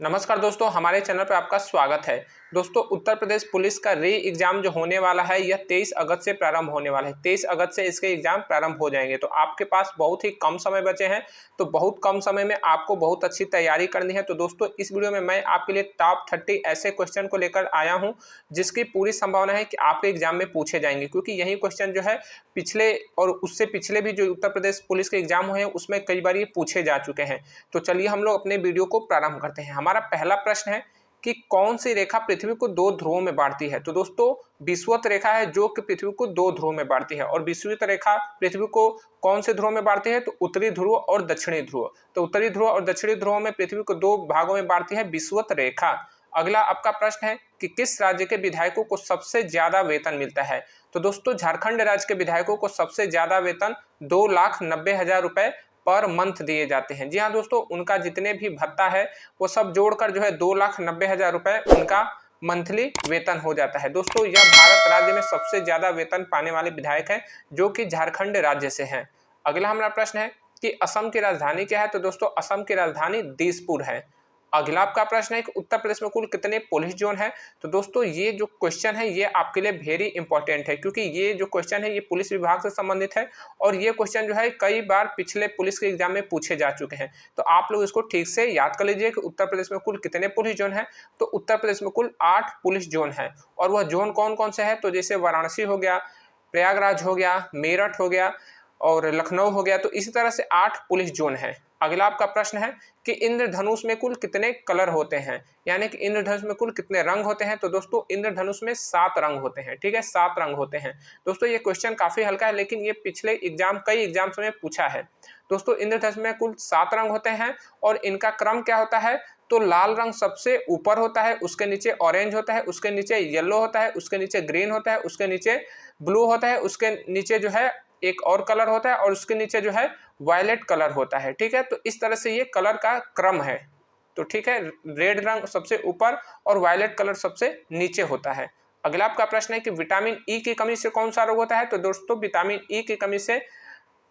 नमस्कार दोस्तों, हमारे चैनल पर आपका स्वागत है। दोस्तों, उत्तर प्रदेश पुलिस का री एग्जाम जो होने वाला है यह 23 अगस्त से प्रारंभ होने वाला है। 23 अगस्त से इसके एग्जाम प्रारंभ हो जाएंगे। तो आपके पास बहुत ही कम समय बचे हैं, तो बहुत कम समय में आपको बहुत अच्छी तैयारी करनी है। तो दोस्तों, इस वीडियो में मैं आपके लिए टॉप 30 ऐसे क्वेश्चन को लेकर आया हूँ जिसकी पूरी संभावना है कि आपके एग्जाम में पूछे जाएंगे, क्योंकि यही क्वेश्चन जो है पिछले और उससे पिछले भी जो उत्तर प्रदेश पुलिस के एग्जाम हुए हैं उसमें कई बार ये पूछे जा चुके हैं। तो चलिए हम लोग अपने वीडियो को प्रारंभ करते हैं। हमारा पहला प्रश्न है कि कौन सी रेखा पृथ्वी को दो ध्रुवों में बांटती है। तो दोस्तों, विषुवत रेखा है जो कि पृथ्वी को दो ध्रुवों में बांटती है। और विषुवत रेखा पृथ्वी को कौन से ध्रुव में बांटती है? तो उत्तरी ध्रुव और दक्षिणी ध्रुव। तो उत्तरी ध्रुव और दक्षिणी ध्रुव में पृथ्वी को दो भागों में बांटती है विषुवत रेखा। अगला आपका प्रश्न है कि किस राज्य के विधायकों को सबसे ज्यादा वेतन मिलता है। तो दोस्तों, झारखंड राज्य के विधायकों को सबसे ज्यादा वेतन 2,90,000 रुपए पर मंथ दिए जाते हैं। जी हाँ दोस्तों, उनका जितने भी भत्ता है वो सब जोड़कर जो है 2,90,000 रुपए उनका मंथली वेतन हो जाता है। दोस्तों, यह भारत राज्य में सबसे ज्यादा वेतन पाने वाले विधायक हैं जो कि झारखंड राज्य से हैं। अगला हमारा प्रश्न है कि असम की राजधानी क्या है। तो दोस्तों, असम की राजधानी दिसपुर है। अगला आपका प्रश्न है कि उत्तर प्रदेश में कुल कितने पुलिस जोन है। तो दोस्तों, ये जो क्वेश्चन है ये आपके लिए वेरी इंपॉर्टेंट है, क्योंकि ये जो क्वेश्चन है ये पुलिस विभाग से संबंधित है और ये क्वेश्चन जो है कई बार पिछले पुलिस के एग्जाम में पूछे जा चुके हैं। तो आप लोग इसको ठीक से याद कर लीजिए कि उत्तर प्रदेश में कुल कितने पुलिस जोन है। तो उत्तर प्रदेश में कुल 8 पुलिस जोन है। और वह जोन कौन कौन से है? तो जैसे वाराणसी हो गया, प्रयागराज हो गया, मेरठ हो गया और लखनऊ हो गया। तो इसी तरह से 8 पुलिस जोन है। अगला आपका प्रश्न है कि इंद्रधनुष में कुल कितने कलर होते हैं, यानी कि इंद्रधनुष में कुल कितने रंग होते हैं। तो दोस्तों, इंद्रधनुष में 7 रंग होते हैं। ठीक है, 7 रंग होते हैं। दोस्तों, ये क्वेश्चन काफी हल्का है, लेकिन ये पिछले कई एग्जाम्स में पूछा है। दोस्तों, इंद्रधनुष में कुल 7 रंग होते हैं और इनका क्रम क्या होता है? तो लाल रंग सबसे ऊपर होता है, उसके नीचे ऑरेंज होता है, उसके नीचे येलो होता है, उसके नीचे ग्रीन होता है, उसके नीचे ब्लू होता है, उसके नीचे जो है एक और कलर होता है और उसके नीचे जो है वायलेट कलर होता है। ठीक है, तो इस तरह से ये कलर का क्रम है। तो ठीक है, रेड रंग सबसे ऊपर और वायलेट कलर सबसे नीचे होता है। अगला आपका प्रश्न है कि विटामिन ई की कमी से कौन सा रोग होता है। तो दोस्तों, विटामिन ई की कमी से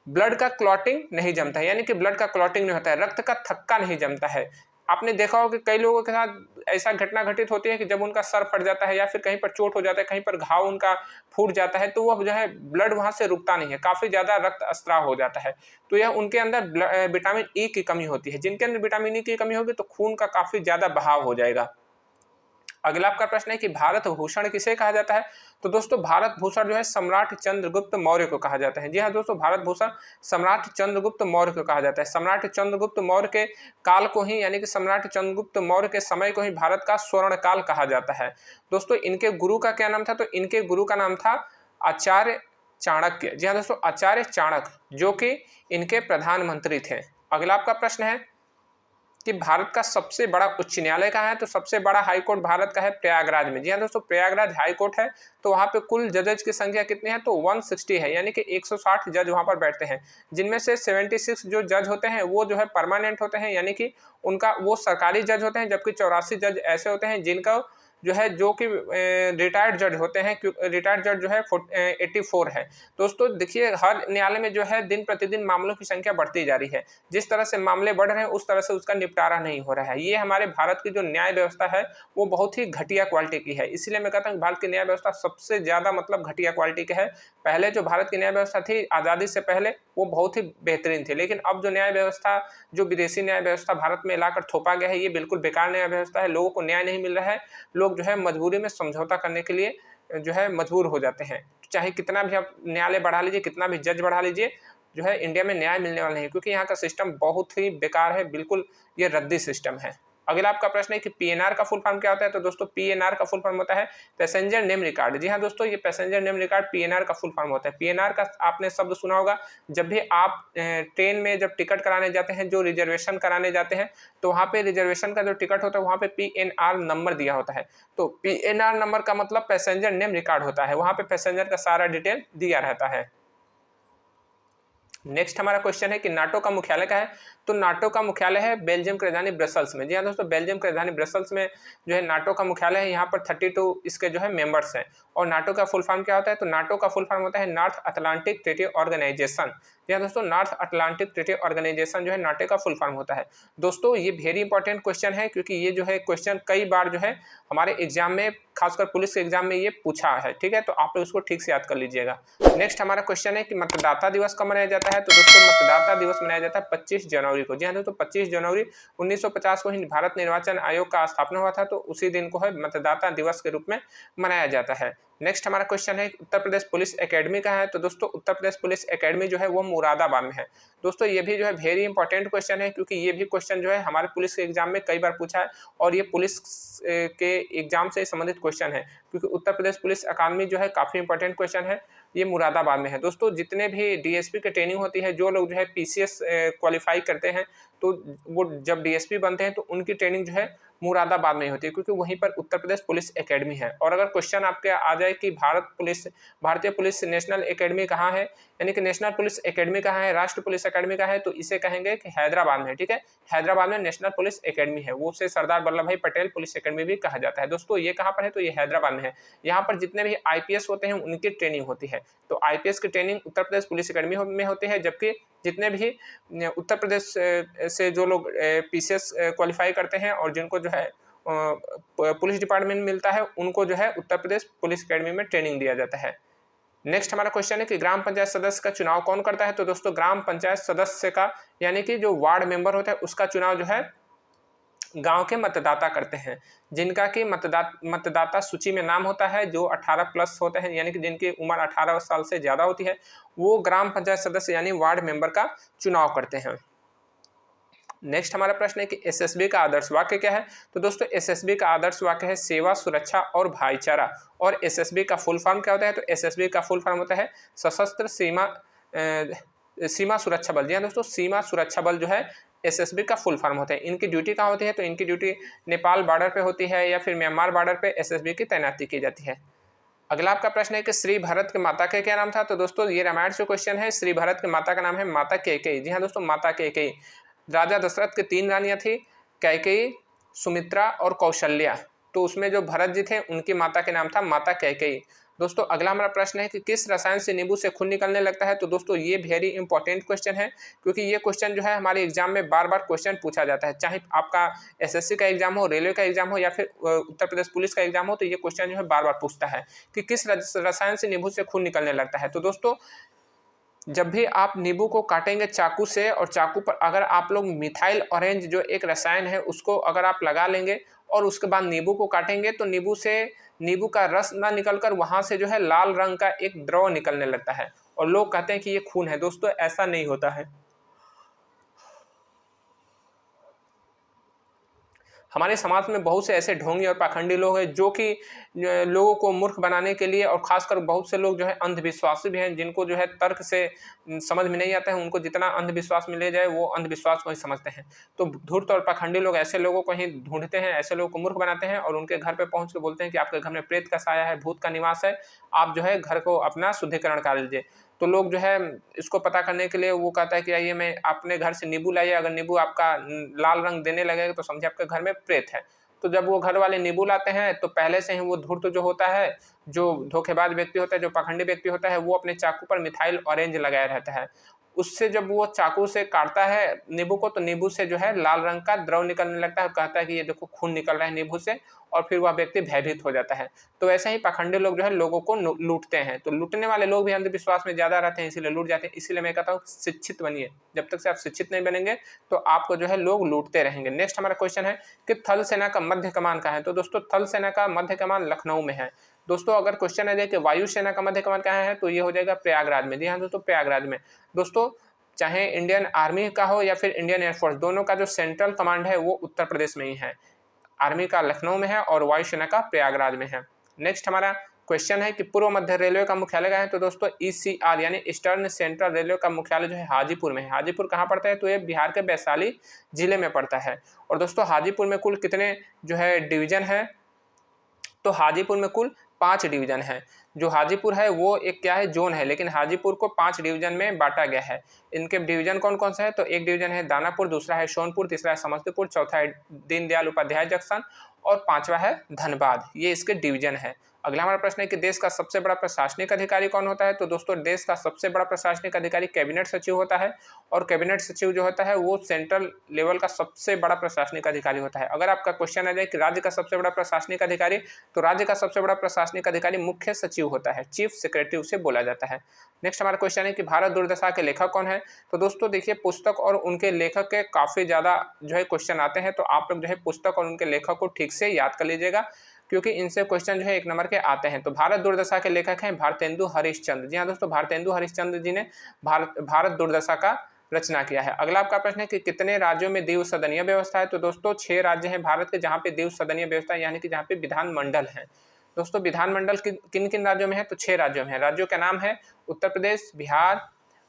ब्लड का क्लॉटिंग नहीं जमता है, यानी कि ब्लड का क्लॉटिंग नहीं होता है, रक्त का थक्का नहीं जमता है। आपने देखा होगा कि कई लोगों के साथ ऐसा घटना घटित होती है कि जब उनका सर फट जाता है या फिर कहीं पर चोट हो जाता है, कहीं पर घाव उनका फूट जाता है, तो वह जो है ब्लड वहां से रुकता नहीं है, काफी ज्यादा रक्त स्त्राव हो जाता है। तो यह उनके अंदर विटामिन ई की कमी होती है। जिनके अंदर विटामिन ई की कमी होगी तो खून का काफी ज्यादा बहाव हो जाएगा। अगला आपका प्रश्न है कि भारत भूषण किसे कहा जाता है। तो दोस्तों, भारत भूषण जो है सम्राट चंद्रगुप्त मौर्य को कहा जाता है। जी हाँ दोस्तों, भारत भूषण सम्राट चंद्रगुप्त मौर्य को कहा जाता है। सम्राट चंद्रगुप्त मौर्य के काल को ही, यानी कि सम्राट चंद्रगुप्त मौर्य के समय को ही भारत का स्वर्ण काल कहा जाता है। दोस्तों, इनके गुरु का क्या नाम था? तो इनके गुरु का नाम था आचार्य चाणक्य। जी हाँ दोस्तों, आचार्य चाणक्य, जो कि इनके प्रधानमंत्री थे। अगला आपका प्रश्न है कि भारत का सबसे बड़ा उच्च न्यायालय कहाँ है। तो सबसे बड़ा हाईकोर्ट भारत का है प्रयागराज में। जी हाँ दोस्तों, प्रयागराज हाईकोर्ट है। तो वहाँ पे कुल जजेज की संख्या कितनी है? तो 160 है, यानी कि 160 जज वहाँ पर बैठते हैं, जिनमें से 76 जो जज होते हैं वो जो है परमानेंट होते हैं, यानी कि उनका वो सरकारी जज होते हैं, जबकि 84 जज ऐसे होते हैं जिनका जो है जो कि रिटायर्ड जज होते हैं। रिटायर्ड जज जो है 84 है। दोस्तों देखिए, हर न्यायालय में जो है दिन प्रतिदिन मामलों की संख्या बढ़ती जा रही है। जिस तरह से मामले बढ़ रहे हैं उस तरह से उसका निपटारा नहीं हो रहा है। ये हमारे भारत की जो न्याय व्यवस्था है वो बहुत ही घटिया क्वालिटी की है। इसलिए मैं कहता हूँ भारत की न्याय व्यवस्था सबसे ज्यादा मतलब घटिया क्वालिटी की है। पहले जो भारत की न्याय व्यवस्था थी आजादी से पहले वो बहुत ही बेहतरीन थी, लेकिन अब जो न्याय व्यवस्था, जो विदेशी न्याय व्यवस्था भारत में लाकर थोपा गया है, ये बिल्कुल बेकार न्याय व्यवस्था है। लोगों को न्याय नहीं मिल रहा है। लोग जो है मजबूरी में समझौता करने के लिए जो है मजबूर हो जाते हैं। चाहे कितना भी आप न्यायालय बढ़ा लीजिए, कितना भी जज बढ़ा लीजिए, जो है इंडिया में न्याय मिलने वाला नहीं, क्योंकि यहाँ का सिस्टम बहुत ही बेकार है, बिल्कुल ये रद्दी सिस्टम है। अगला आपका प्रश्न है कि पीएनआर का फुल फॉर्म क्या होता है। तो दोस्तों, पीएनआर का फुल फॉर्म होता है पैसेंजर नेम रिकॉर्ड। जी हाँ दोस्तों, ये पैसेंजर नेम रिकॉर्ड पीएनआर का फुल फॉर्म होता है। पीएनआर का आपने शब्द सुना होगा, जब भी आप ट्रेन में जब टिकट कराने जाते हैं, जो रिजर्वेशन कराने जाते हैं, तो वहाँ पे रिजर्वेशन का जो टिकट होता है वहाँ पे पीएनआर नंबर दिया होता है। तो पीएनआर नंबर का मतलब पैसेंजर नेम रिकॉर्ड होता है, वहाँ पे पैसेंजर का सारा डिटेल दिया रहता है। नेक्स्ट हमारा क्वेश्चन है कि नाटो का मुख्यालय क्या है। तो नाटो का मुख्यालय है बेल्जियम की राजधानी ब्रसल्स में। जी हाँ दोस्तों, बेल्जियम की राजधानी ब्रसल्स में जो है नाटो का मुख्यालय है। यहाँ पर 32 इसके जो है मेंबर्स हैं। और नाटो का फुल फॉर्म क्या होता है? तो नाटो का फुल फॉर्म होता है नॉर्थ अटलांटिक ट्रीटी ऑर्गेनाइजेशन। या दोस्तों नॉर्थ अटलांटिक ट्रीटी ऑर्गेनाइजेशन जो है नाटो का फुल फॉर्म होता है। दोस्तों ये वेरी इंपॉर्टेंट क्वेश्चन है, क्योंकि ये जो है क्वेश्चन कई बार जो है हमारे एग्जाम में, खासकर पुलिस के एग्जाम में ये पूछा है। ठीक है, तो आप लोग इसको ठीक से याद कर लीजिएगा। नेक्स्ट हमारा क्वेश्चन है कि मतदाता दिवस कब मनाया जाता है। तो दोस्तों मतदाता दिवस मनाया जाता है 25 जनवरी को। जी हाँ दोस्तों, 25 जनवरी 1950 को ही भारत निर्वाचन आयोग का स्थापना हुआ था, तो उसी दिन को है मतदाता दिवस के रूप में मनाया जाता है। नेक्स्ट हमारा क्वेश्चन है उत्तर प्रदेश पुलिस एकेडमी कहाँ है। तो दोस्तों उत्तर प्रदेश पुलिस एकेडमी जो है वो मुरादाबाद में है। दोस्तों ये भी जो है वेरी इंपॉर्टेंट क्वेश्चन है, क्योंकि ये भी क्वेश्चन जो है हमारे पुलिस के एग्जाम में कई बार पूछा है, और ये पुलिस के एग्जाम से संबंधित क्वेश्चन है, क्योंकि उत्तर प्रदेश पुलिस अकादमी जो है काफ़ी इंपॉर्टेंट क्वेश्चन है, ये मुरादाबाद में है। दोस्तों जितने भी डीएसपी की ट्रेनिंग होती है, जो लोग जो है पीसीएस क्वालिफाई करते हैं, तो वो जब डीएसपी बनते हैं तो उनकी ट्रेनिंग जो है मुरादाबाद में होती है, क्योंकि वहीं पर उत्तर प्रदेश पुलिस एकेडमी है। और अगर क्वेश्चन आपके आ जाए कि भारतीय पुलिस नेशनल एकेडमी कहाँ है, यानी कि नेशनल पुलिस एकेडमी कहाँ है, राष्ट्र पुलिस एकेडमी कहाँ है, तो इसे कहेंगे कि हैदराबाद में है। ठीक है, हैदराबाद में नेशनल पुलिस एकेडमी है, वो उसे सरदार वल्लभ भाई पटेल पुलिस एकेडमी भी कहा जाता है। दोस्तों ये कहाँ पर है, तो ये हैदराबाद में है। यहाँ पर जितने भी आईपीएस होते हैं उनकी ट्रेनिंग होती है, तो आईपीएस की training Uttar Pradesh police academy में होती है, जबकि जितने भी उत्तर प्रदेश से जो लोग पीसीएस क्वालिफाई करते हैं और जिनको जो है पुलिस डिपार्टमेंट मिलता है, उनको जो है उत्तर प्रदेश पुलिस एकेडमी में ट्रेनिंग दिया जाता है। नेक्स्ट हमारा क्वेश्चन है कि ग्राम पंचायत सदस्य का चुनाव कौन करता है। तो दोस्तों ग्राम पंचायत सदस्य का, यानी कि जो वार्ड मेंबर होता है, उसका चुनाव जो है गांव के मतदाता करते हैं, जिनका कि मतदाता सूची में नाम होता है, जो 18 प्लस होते हैं, यानी कि जिनकी उम्र 18 साल से ज़्यादा होती है, वो ग्राम पंचायत सदस्य यानी वार्ड मेंबर का चुनाव करते हैं। नेक्स्ट हमारा प्रश्न है कि एसएसबी का आदर्श वाक्य क्या है। तो दोस्तों एसएसबी का आदर्श वाक्य है सेवा, सुरक्षा और भाईचारा। और एसएसबी का फुल फॉर्म क्या होता है, तो एसएसबी का फुल फॉर्म होता है सशस्त्र सीमा सुरक्षा बल। जी हाँ दोस्तों, सीमा सुरक्षा बल जो है एसएसबी का फुल फॉर्म होता है। इनकी ड्यूटी कहाँ होती है, तो इनकी ड्यूटी नेपाल बॉर्डर पे होती है, या फिर म्यांमार बॉर्डर पे एसएसबी की तैनाती की जाती है। अगला आपका प्रश्न है कि श्री भरत के माता का क्या नाम था। तो दोस्तों ये रामायण से क्वेश्चन है। श्री भरत के माता का नाम है माता कैकेयी। जी हाँ दोस्तों, माता कैकेयी। राजा दशरथ की 3 रानियां थी, कैकेयी, सुमित्रा और कौशल्या। तो उसमें जो भरत जी थे उनकी माता के नाम था माता कैकेयी। दोस्तों अगला हमारा प्रश्न है कि किस रसायन से नींबू से खून निकलने लगता है। तो दोस्तों ये वेरी इंपॉर्टेंट क्वेश्चन है, क्योंकि ये क्वेश्चन जो है हमारे एग्जाम में बार बार क्वेश्चन पूछा जाता है, चाहे आपका एसएससी का एग्जाम हो, रेलवे का एग्जाम हो, या फिर उत्तर प्रदेश पुलिस का एग्जाम हो, तो ये क्वेश्चन जो है बार बार पूछता है कि किस रसायन से नींबू से खून निकलने लगता है। तो दोस्तों जब भी आप नींबू को काटेंगे चाकू से, और चाकू पर अगर आप लोग मिथाइल ऑरेंज जो एक रसायन है उसको अगर आप लगा लेंगे और उसके बाद नींबू को काटेंगे, तो नींबू का रस ना निकलकर वहाँ से जो है लाल रंग का एक द्रव निकलने लगता है, और लोग कहते हैं कि ये खून है। दोस्तों ऐसा नहीं होता है। हमारे समाज में बहुत से ऐसे ढोंगी और पाखंडी लोग हैं, जो कि लोगों को मूर्ख बनाने के लिए, और खासकर बहुत से लोग जो है अंधविश्वासी भी हैं, जिनको जो है तर्क से समझ में नहीं आता है, उनको जितना अंधविश्वास में ले जाए वो अंधविश्वास को ही समझते हैं। तो धूर्त और पाखंडी लोग ऐसे लोगों को ही ढूंढते हैं, ऐसे लोगों को मूर्ख बनाते हैं, और उनके घर पर पहुंच के बोलते हैं कि आपके घर में प्रेत का साया है, भूत का निवास है, आप जो है घर को अपना शुद्धिकरण कर लीजिए। तो लोग जो है इसको पता करने के लिए वो कहता है कि आइए मैं अपने घर से नींबू लाइए, अगर नींबू आपका लाल रंग देने लगेगा तो समझिए आपके घर में प्रेत है। तो जब वो घर वाले नींबू लाते हैं, तो पहले से ही वो धूर्त जो होता है, जो धोखेबाज व्यक्ति होता है, जो पाखंडी व्यक्ति होता है, वो अपने चाकू पर मिथाइल ऑरेंज लगाया रहता है। उससे जब वो चाकू से काटता है नींबू को, तो नींबू से जो है लाल रंग का द्रव निकलने लगता है, कहता है कि ये देखो खून निकल रहा है नींबू से, और फिर वह व्यक्ति भयभीत हो जाता है। तो ऐसे ही पाखंडी लोग जो है लोगों को लूटते हैं। तो लूटने वाले लोग भी अंधविश्वास में ज्यादा रहते हैं, इसीलिए लूट जाते हैं। इसीलिए मैं कहता हूँ शिक्षित बनिए, जब तक से आप शिक्षित नहीं बनेंगे तो आपको जो है लोग लूटते रहेंगे। नेक्स्ट हमारा क्वेश्चन है कि थल सेना का मध्य कमान कहाँ है। तो दोस्तों थल सेना का मध्य कमान लखनऊ में है। दोस्तों अगर क्वेश्चन आ जाए कि वायु सेना का मध्य कमान कहाँ है, तो ये हो जाएगा प्रयागराज में। जी हाँ दोस्तों, प्रयागराज में। दोस्तों चाहे इंडियन आर्मी का हो या फिर इंडियन एयरफोर्स, दोनों का जो सेंट्रल कमांड है वो उत्तर प्रदेश में ही है। आर्मी का लखनऊ में है और वायुसेना का प्रयागराज में है। नेक्स्ट हमारा क्वेश्चन है कि पूर्व मध्य रेलवे का मुख्यालय कहाँ है। तो दोस्तों ईसीआर यानी ईस्टर्न सेंट्रल रेलवे का मुख्यालय जो है हाजीपुर में है। हाजीपुर कहाँ पड़ता है, तो ये बिहार के वैशाली जिले में पड़ता है। और दोस्तों हाजीपुर में कुल कितने जो है डिवीजन है, तो हाजीपुर में कुल 5 डिवीजन है। जो हाजीपुर है वो एक क्या है, जोन है, लेकिन हाजीपुर को 5 डिवीजन में बांटा गया है। इनके डिवीजन कौन कौन सा है, तो एक डिवीजन है दानापुर, दूसरा है सोनपुर, तीसरा है समस्तीपुर, चौथा है दीनदयाल उपाध्याय जंक्शन और पांचवा है धनबाद। ये इसके डिवीजन है। अगला हमारा प्रश्न है कि देश का सबसे बड़ा प्रशासनिक अधिकारी कौन होता है, तो दोस्तों देश का सबसे बड़ा प्रशासनिक अधिकारी कैबिनेट सचिव होता है और कैबिनेट सचिव जो होता है वो सेंट्रल लेवल का सबसे बड़ा प्रशासनिक अधिकारी होता है। अगर आपका क्वेश्चन आ जाए कि राज्य का सबसे बड़ा प्रशासनिक अधिकारी, तो राज्य का सबसे बड़ा प्रशासनिक अधिकारी मुख्य सचिव होता है, चीफ सेक्रेटरी उसे बोला जाता है। नेक्स्ट हमारा क्वेश्चन है कि भारत दुर्दशा के लेखक कौन है, तो दोस्तों देखिए पुस्तक और उनके लेखक के काफी ज्यादा जो है क्वेश्चन आते हैं, तो आप लोग जो है पुस्तक और उनके लेखक को ठीक से याद कर लीजिएगा, क्योंकि इनसे क्वेश्चन जो है 1 नंबर के आते हैं। तो भारत दुर्दशा के लेखक हैं भारतेंदु हरिश्चंद्र। जी हाँ दोस्तों, भारतेंदु हरिश्चंद्र जी ने भारत दुर्दशा का रचना किया है। अगला आपका प्रश्न है कि कितने राज्यों में द्विसदनीय व्यवस्था है, तो दोस्तों 6 राज्य हैं भारत के जहाँ पे द्विसदनीय व्यवस्था है, यानी कि जहाँ पे विधानमंडल है। दोस्तों विधानमंडल किन किन राज्यों में है, तो 6 राज्यों में है। राज्यों का नाम है उत्तर प्रदेश, बिहार,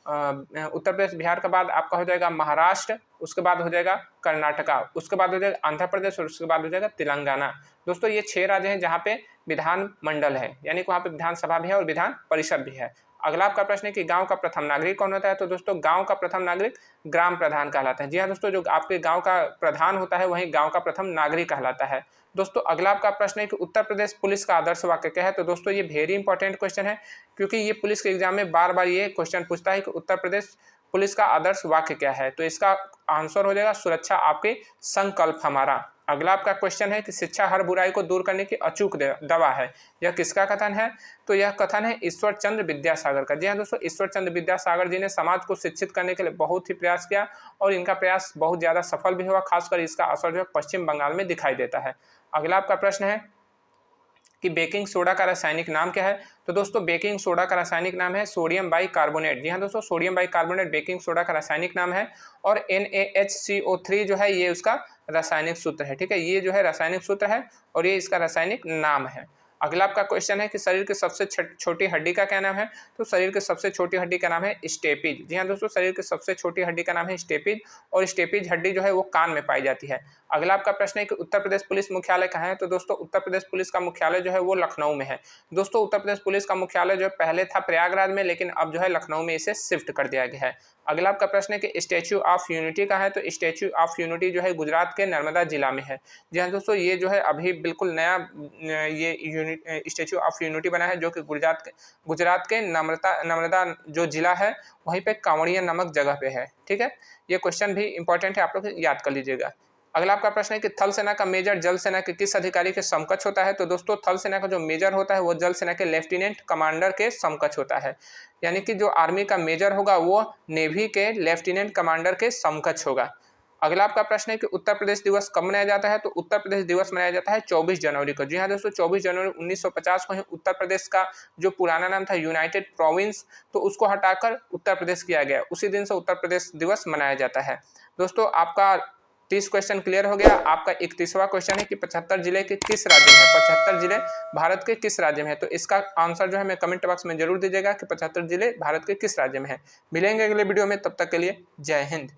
उत्तर प्रदेश बिहार के बाद आपका हो जाएगा महाराष्ट्र, उसके बाद हो जाएगा कर्नाटका, उसके बाद हो जाएगा आंध्र प्रदेश और उसके बाद हो जाएगा तेलंगाना। दोस्तों ये 6 राज्य हैं जहाँ पे विधान मंडल है, यानी कि वहाँ पे विधानसभा भी है और विधान परिषद भी है। अगला आपका प्रश्न है कि गांव का प्रथम नागरिक कौन होता है, तो दोस्तों गांव का प्रथम नागरिक ग्राम प्रधान कहलाता है। जी हाँ दोस्तों, जो आपके गांव का प्रधान होता है वही गांव का प्रथम नागरिक कहलाता है। दोस्तों अगला आपका प्रश्न है कि उत्तर प्रदेश पुलिस का आदर्श वाक्य क्या है, तो दोस्तों ये वेरी इंपॉर्टेंट क्वेश्चन है, क्योंकि ये पुलिस के एग्जाम में बार बार ये क्वेश्चन पूछता है कि उत्तर प्रदेश पुलिस का आदर्श वाक्य क्या है। तो इसका आंसर हो जाएगा सुरक्षा आपके संकल्प हमारा। अगला आपका क्वेश्चन है कि शिक्षा हर बुराई को दूर करने की अचूक दवा है, यह किसका कथन है, तो यह कथन है ईश्वर चंद्र विद्यासागर का। जी हाँ दोस्तों, ईश्वर चंद्र विद्यासागर जी ने समाज को शिक्षित करने के लिए बहुत ही प्रयास किया और इनका प्रयास बहुत ज़्यादा सफल भी हुआ। खासकर इसका असर जो है पश्चिम बंगाल में दिखाई देता है। अगला आपका प्रश्न है कि बेकिंग सोडा का रासायनिक नाम क्या है, तो दोस्तों बेकिंग सोडा का रासायनिक नाम है सोडियम बाइकार्बोनेट। जी हाँ दोस्तों, सोडियम बाइकार्बोनेट बेकिंग सोडा का रासायनिक नाम है और NaHCO3 जो है ये उसका रासायनिक सूत्र है। ठीक है, ये जो है रासायनिक सूत्र है और ये इसका रासायनिक नाम है। अगला आपका क्वेश्चन है कि शरीर की सबसे छोटी हड्डी का क्या नाम है, तो शरीर की सबसे छोटी हड्डी का नाम है स्टेपिज। जी हाँ दोस्तों, शरीर की सबसे छोटी हड्डी का नाम है स्टेपिज और स्टेपिज हड्डी जो है वो कान में पाई जाती है। अगला आपका प्रश्न है कि उत्तर प्रदेश पुलिस मुख्यालय कहाँ है, तो दोस्तों उत्तर प्रदेश पुलिस का मुख्यालय जो है वो लखनऊ में है। दोस्तों उत्तर प्रदेश पुलिस का मुख्यालय जो है पहले था प्रयागराज में, लेकिन अब जो है लखनऊ में इसे शिफ्ट कर दिया गया है। अगला आपका प्रश्न है कि स्टैच्यू ऑफ यूनिटी कहाँ है, तो स्टैच्यू ऑफ यूनिटी जो है गुजरात के नर्मदा जिला में है। जी हाँ दोस्तों, ये जो है अभी बिल्कुल नया ये स्टैच्यू ऑफ यूनिटी बना है, जो कि गुजरात के नर्मदा जो जिला है वहीं पे कांवड़िया नामक जगह पे है। ठीक है, ये क्वेश्चन भी इंपॉर्टेंट है, आप लोग याद कर लीजिएगा। अगला आपका प्रश्न है कि थल सेना का मेजर जल सेना के किस अधिकारी के समकक्ष होता है, तो दोस्तों थल सेना का जो मेजर होता है वो जल सेना के लेफ्टिनेंट कमांडर के समकक्ष होता है, यानी कि जो आर्मी का मेजर होगा वो नेवी के लेफ्टिनेंट कमांडर के समकक्ष होगा। अगला आपका प्रश्न है कि उत्तर प्रदेश दिवस कब मनाया जाता है, तो उत्तर प्रदेश दिवस मनाया जाता है 24 जनवरी को। जी हाँ दोस्तों, 24 जनवरी 1950 को ही उत्तर प्रदेश का जो पुराना नाम था यूनाइटेड प्रोविंस, तो उसको हटाकर उत्तर प्रदेश किया गया। उसी दिन से उत्तर प्रदेश दिवस मनाया जाता है। दोस्तों आपका 30 क्वेश्चन क्लियर हो गया। आपका 31वां क्वेश्चन है कि 75 जिले के किस राज्य में है, 75 जिले भारत के किस राज्य में है, तो इसका आंसर जो है मैं कमेंट बॉक्स में जरूर दीजिएगा कि 75 जिले भारत के किस राज्य में है। मिलेंगे अगले वीडियो में, तब तक के लिए जय हिंद।